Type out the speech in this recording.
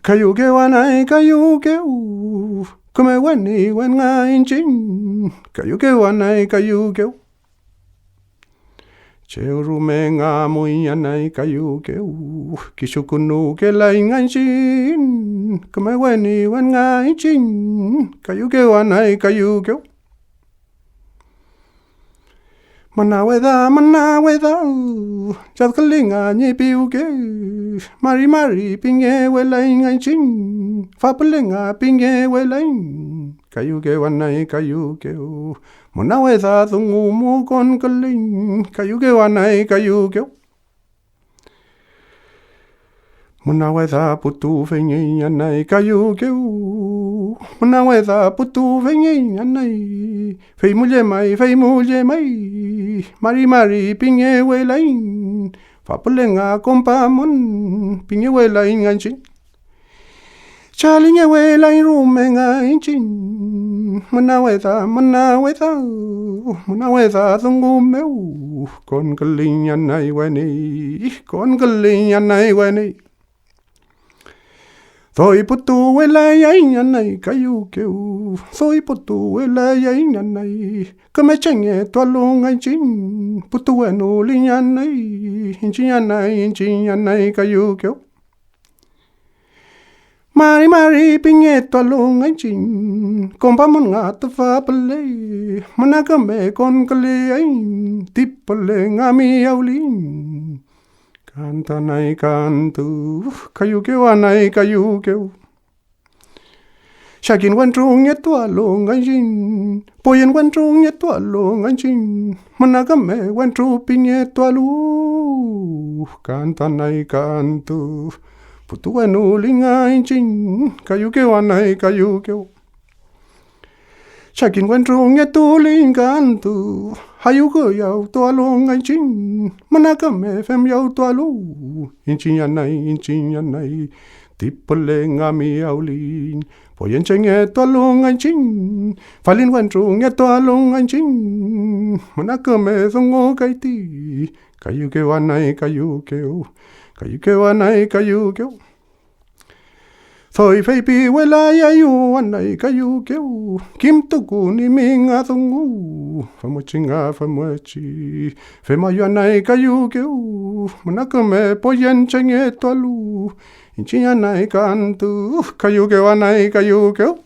Kayukew anay kayukew, come wani wen nga inchin. Kayukew anay kayukew. Cheurume nga muy anay kayukew, kishukunu ke laing anshin. Come wani wen nga inchin. Kayukew anay kayukew. Manaweda, chadkalinga ni piuke. Mari pinge welaing anchin. Fapelinga pinge welaing. Kayukew anay kayukew. Manaweda tungumu kon kaling. Kayukew anay kayukew. Manaweda putu fengi anay kayukew. Manaweda putu fengi anay. Fei mulye mai. Mari pinge welaing. Fapelenga kompamon pinge welaing anchin. Chalinge welaing rumenga inchin. Manaweda tungumeu. Kon kaling anay weni. Soy putu welaing anay kayukew. Soy putu welaing anay. Kamechenge tualung anchin. Putu wenu linyanay. Inchin anay kayukew. Mari pinge tualung anchin. Kompamon nga tafapale. Managame kon kaliain. Tipale nga miyaulin. Canta nay canto, kayukew anay kayukew. Shakin wantrung yetualong anchin, poyen wantrung yetualong anchin, managame wantru pinyetualu. Canta nay canto, putu wanuling anchin, kayukew anay kayukew. Shakin wantrung yetuling canto, hayuko yaw tualong anchin, managame fem yaw tualu. Inchin yanay, tipole nga miyaulin. Poyen chenge tualong anchin, falin wantrung yetualong anchin, managame thungo kaiti. Kayukew anay kayukew, kayukew anay kayukew. Soy feipi welayayu anay kayukew. Kim tuku ni minga thungu. Famuchi. Femayu anay kayukew. Manakame poyen chenge tualu. Inchin anay canto. Kayukew anay kayukew.